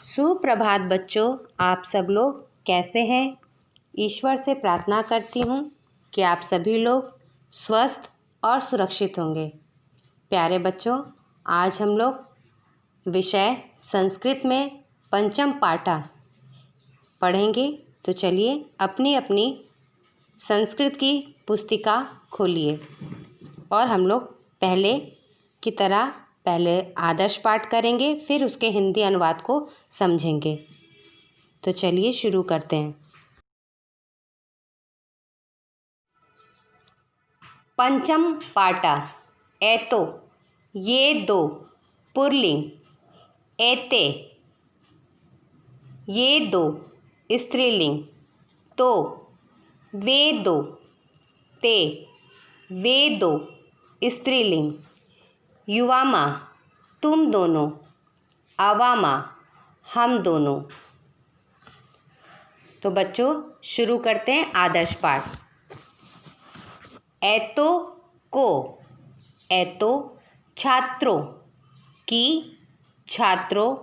सुप्रभात बच्चों, आप सब लोग कैसे हैं। ईश्वर से प्रार्थना करती हूँ कि आप सभी लोग स्वस्थ और सुरक्षित होंगे। प्यारे बच्चों, आज हम लोग विषय संस्कृत में पंचम पाठा पढ़ेंगे। तो चलिए अपनी अपनी संस्कृत की पुस्तिका खोलिए और हम लोग पहले की तरह पहले आदर्श पाठ करेंगे, फिर उसके हिंदी अनुवाद को समझेंगे। तो चलिए शुरू करते हैं। पंचम पाठा। एतो, ये दो, पुल्लिंग। एते, ये दो, स्त्रीलिंग। तो, वे दो। ते, वे दो, स्त्रीलिंग। युवामा, तुम दोनों। आवामा, हम दोनों। तो बच्चों शुरू करते हैं आदर्श पाठ। एतो को, एतो छात्रों की, छात्रों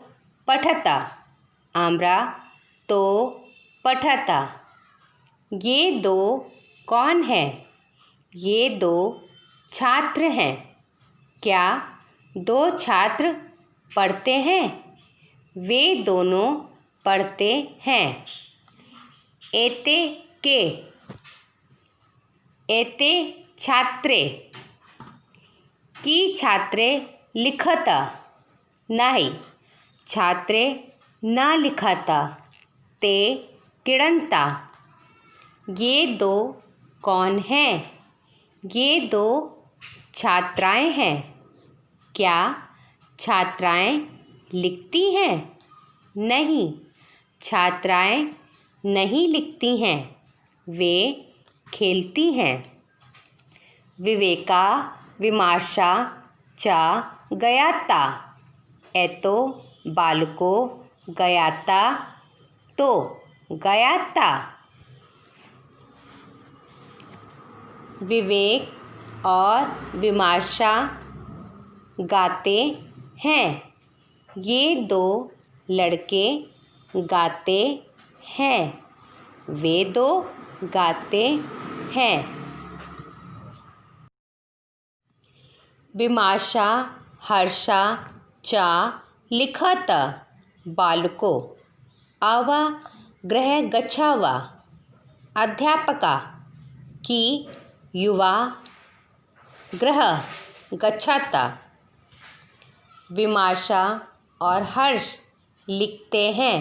पठता। आम्रा तो पठता। ये दो कौन है? ये दो छात्र हैं। क्या दो छात्र पढ़ते हैं? वे दोनों पढ़ते हैं। एते के, एते छात्रे की, छात्रे लिखता। नहीं, छात्रे न लिखता। ते किड़नता। ये दो कौन हैं? ये दो छात्राएं हैं। क्या छात्राएं लिखती हैं? नहीं, छात्राएं नहीं लिखती हैं। वे खेलती हैं। विवेका विमर्शा चा गयाता। एतो बालको गयाता तो गयाता। विवेक और विमर्शा गाते हैं। ये दो लड़के गाते हैं। वे दो गाते हैं। विमर्शा हर्षा चा लिखता। बालको आवा गृह गच्छावा। अध्यापका की, युवा गृह गच्छता। विमर्शा और हर्ष लिखते हैं।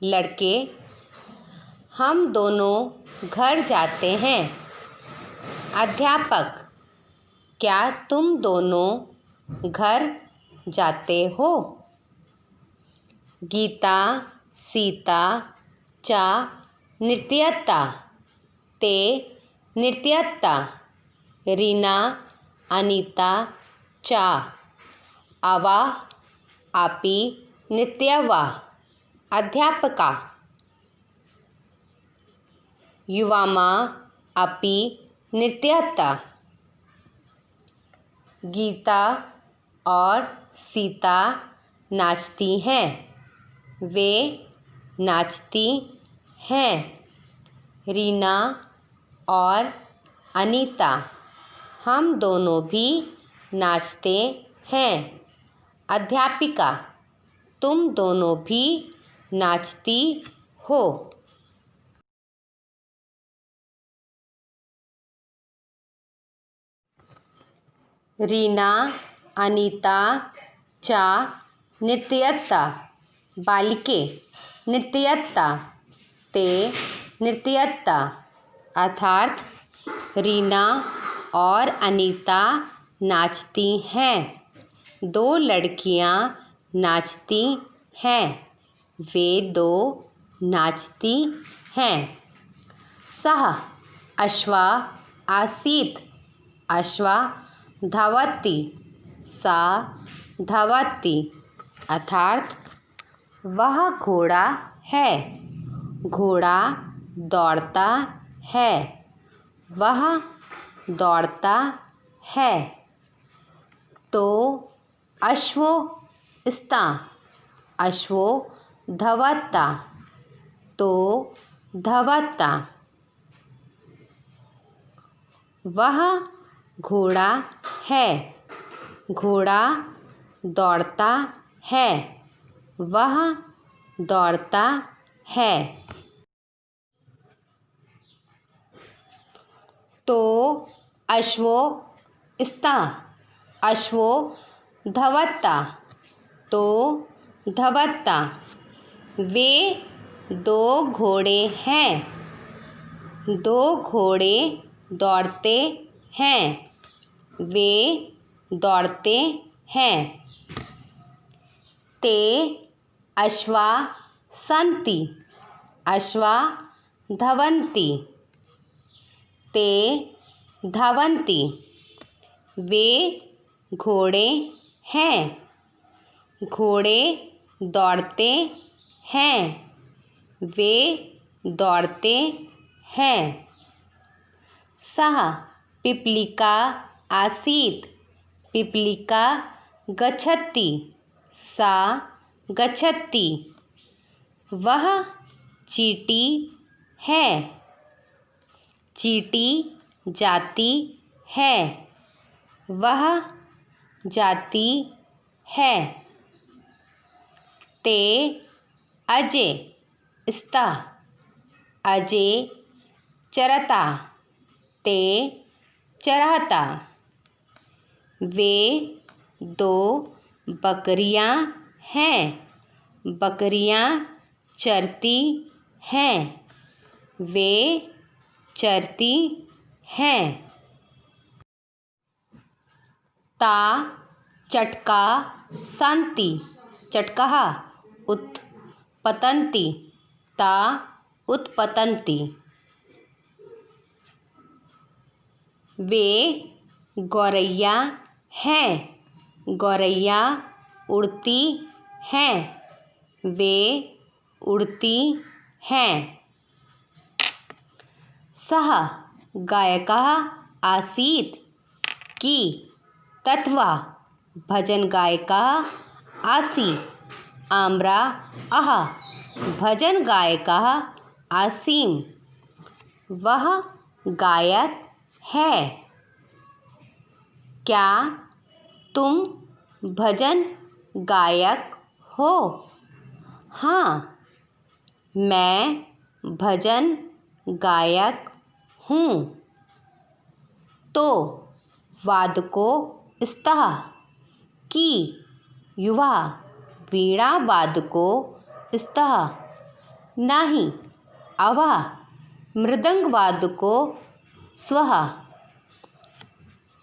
लड़के हम दोनों घर जाते हैं। अध्यापक क्या तुम दोनों घर जाते हो? गीता सीता चा नृत्यता। ते नृत्यता। रीना अनीता चा आवा आपी नृत्यवा। अध्यापका युवामा अपि नृत्यता। गीता और सीता नाचती हैं। वे नाचती हैं। रीना और अनीता हम दोनों भी नाचते हैं। अध्यापिका तुम दोनों भी नाचती हो। रीना अनीता चा नृत्यता। बालिके नृत्यता। ते नृत्यता। अर्थात रीना और अनीता नाचती हैं। दो लड़कियां नाचती हैं। वे दो नाचती हैं। सह अश्वा आसीत्। अश्वा धावति। सा धावति। अर्थात वह घोड़ा है। घोड़ा दौड़ता है। वह दौड़ता है। तो अश्वो स्ता। अश्वो धवत्ता, तो धवत्ता। वह घोड़ा है, घोड़ा दौड़ता है, वह दौड़ता है। तो अश्वो स्ता, अश्वो धवत्ता, तो धवत्ता। वे दो घोड़े हैं, दो घोड़े दौड़ते हैं, वे दौड़ते हैं। ते अश्वा सन्ति, अश्वा धवन्ति, ते धवन्ति। वे घोड़े हैं, घोड़े दौड़ते हैं, वे दौड़ते हैं। सः पिपलिका आसीत्, पिपलिका गच्छति, सा गच्छति। वह चींटी है, चींटी जाती है, वह जाती है। ते अजय स्ता, अजय चरता, ते चरता। वे दो बकरियां हैं, बकरियां चरती हैं, वे चरती हैं। ता चटका सन्ति, चटकः उत्पतन्ति, ता उत्पतन्ति। वे गौरैया हैं, गौरैया उड़ती हैं, वे उड़ती हैं। सः गायकः आसीत्, कि तत्वा भजन गायकः आसीत्। आम्रा अह भजन गायकः आसीम्, वह गायक है। क्या तुम भजन गायक हो? हाँ, मैं भजन गायक हूँ। तो वादको स्तः, कि युवा वीणा वादको स्तः, नहीं अवा मृदंग वादको स्वः।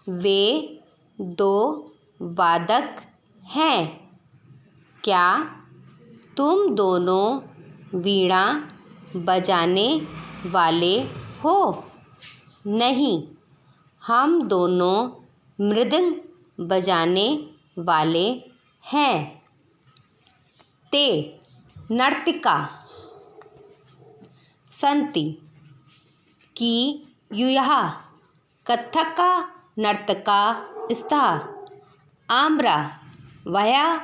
वे दो वादक हैं। क्या तुम दोनों वीणा बजाने वाले हो? नहीं, हम दोनों मृदंग बजाने वाले हैं। ते नर्तिका सन्ति, कि यूयः कथक नर्तका स्तः। आम्रा वयः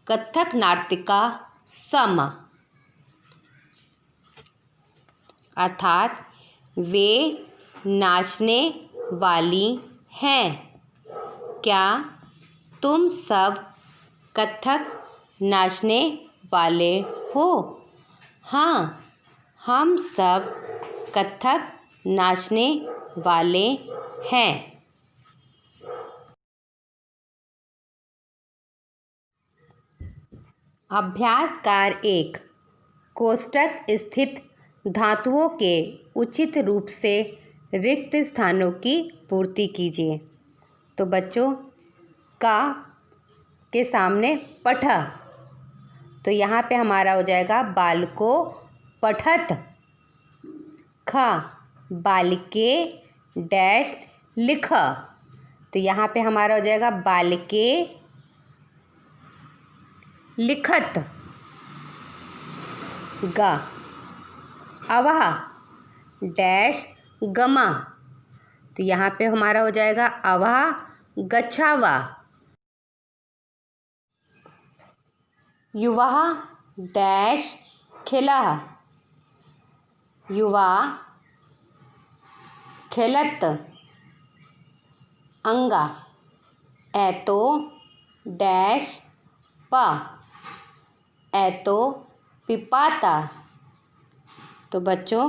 कथक नर्तिका सम। अर्थात वे नाचने वाली हैं। क्या तुम सब कथक नाचने वाले हो? हाँ, हम सब कथक नाचने वाले हैं। अभ्यासकार 1, कोष्ठक स्थित धातुओं के उचित रूप से रिक्त स्थानों की पूर्ति कीजिए। तो बच्चों, का के सामने पठ, तो यहाँ पे हमारा हो जाएगा बालको पठत। ख बालिके डैश लिख, तो यहाँ पे हमारा हो जाएगा बालिके लिखत। ग अवह डैश गमा, तो यहाँ पे हमारा हो जाएगा अवह गच्छावा। युवा डैश खिला, युवा खेलत, अंगा ऐतो डैश पा, ऐतो पिपाता। तो बच्चों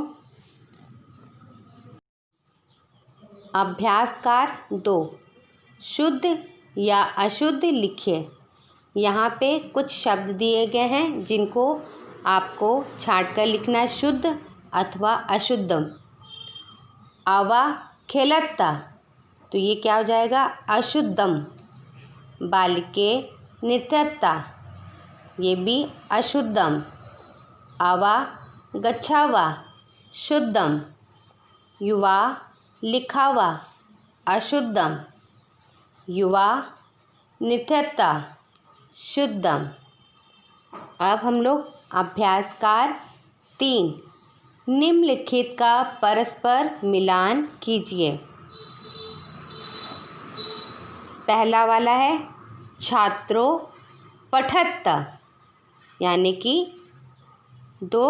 अभ्यासकार 2 शुद्ध या अशुद्ध लिखिए। यहाँ पे कुछ शब्द दिए गए हैं जिनको आपको छांट कर लिखना है, शुद्ध अथवा अशुद्ध। आवा खेलता, तो ये क्या हो जाएगा? अशुद्धम। बालिके नृत्यता, ये भी अशुद्धम। आवा गच्छावा, शुद्धम। युवा लिखावा, अशुद्धम। युवा नृत्यता, शुद्धम। अब हम लोग अभ्यासकार 3 निम्नलिखित का परस्पर मिलान कीजिए। पहला वाला है छात्रों पठत, यानी कि 2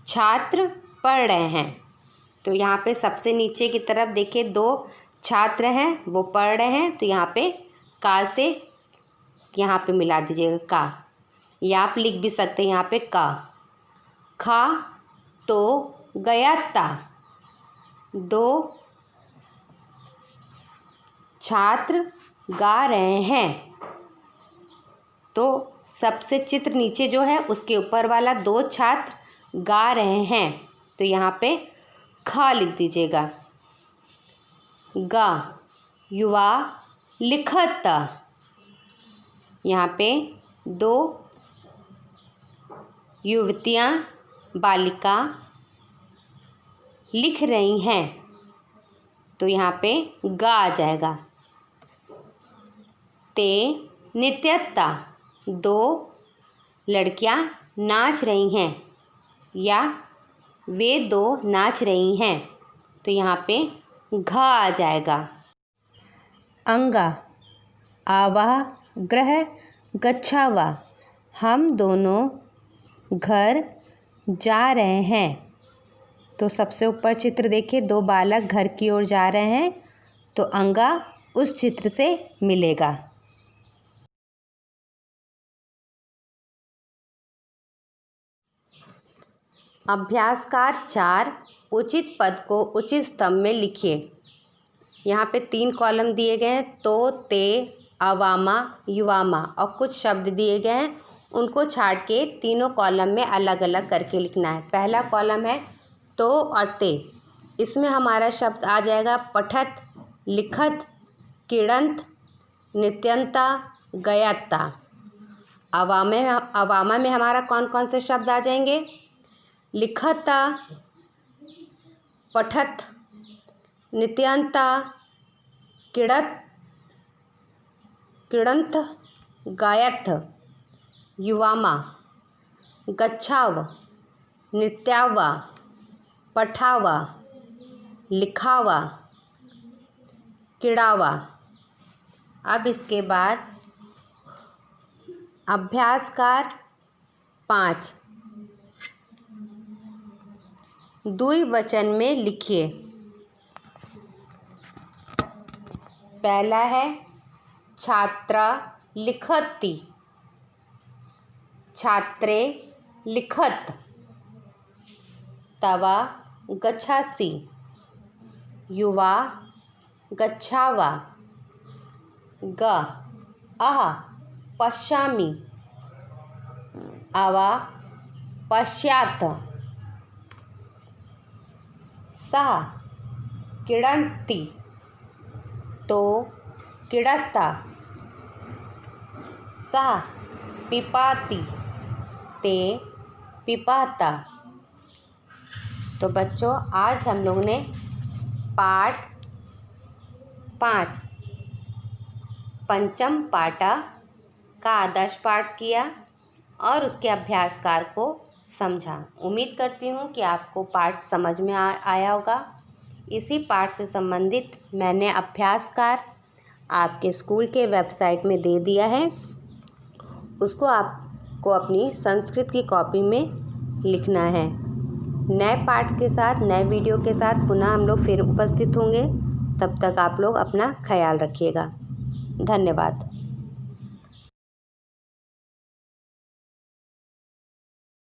छात्र पढ़ रहे हैं। तो यहाँ पे सबसे नीचे की तरफ देखिए 2 छात्र हैं, वो पढ़ रहे हैं। तो यहाँ पे का से यहाँ पे मिला दीजिएगा का, या आप लिख भी सकते हैं यहाँ पे का। खा तो गया था, 2 छात्र गा रहे हैं। तो सबसे चित्र नीचे जो है उसके ऊपर वाला 2 छात्र गा रहे हैं, तो यहाँ पे खा लिख दीजिएगा। गा युवा लिखत, यहाँ पे 2 युवतियाँ बालिका लिख रही हैं, तो यहाँ पे गा आ जाएगा। ते नृत्यता, 2 लड़कियाँ नाच रही हैं या वे 2 नाच रही हैं, तो यहाँ पे घा आ जाएगा। अंगा आवा ग्रह गच्छावा, हम दोनों घर जा रहे हैं। तो सबसे ऊपर चित्र देखिए 2 बालक घर की ओर जा रहे हैं, तो अंगा उस चित्र से मिलेगा। अभ्यासकार 4 उचित पद को उचित स्तंभ में लिखिए। यहाँ पे 3 कॉलम दिए गए हैं, तो ते अवामा युवामा, और कुछ शब्द दिए गए हैं, उनको छाट के तीनों कॉलम में अलग अलग करके लिखना है। पहला कॉलम है तो और ते, इसमें हमारा शब्द आ जाएगा पठत, लिखत, किड़ंत, नित्यंता, गयाता। अवामा में हमारा कौन कौन से शब्द आ जाएंगे? लिखता, पठत, नित्यंता, किड़ंत, गायत। युवामा गच्छाव, नृत्यावा, पठावा, लिखावा, किड़ावा। अब इसके बाद अभ्यासकार 5 द्विवचन में लिखिए। पहला है छात्रा लिखती, छात्रे लिखत। तवा गच्छासि, युवा गच्छावा। ग अह पश्यामि, अवा पश्यात्। सः किड़न्ति, तो किड़ता। सः पिपाति, ते पिपाता। तो बच्चों आज हम लोग ने पाठ 5 पंचम पाठा का आदर्श पाठ किया और उसके अभ्यासकार को समझा। उम्मीद करती हूँ कि आपको पाठ समझ में आया होगा। इसी पाठ से संबंधित मैंने अभ्यासकार आपके स्कूल के वेबसाइट में दे दिया है, उसको आप को अपनी संस्कृत की कॉपी में लिखना है। नए पाठ के साथ, नए वीडियो के साथ पुनः हम लोग फिर उपस्थित होंगे। तब तक आप लोग अपना ख्याल रखिएगा। धन्यवाद।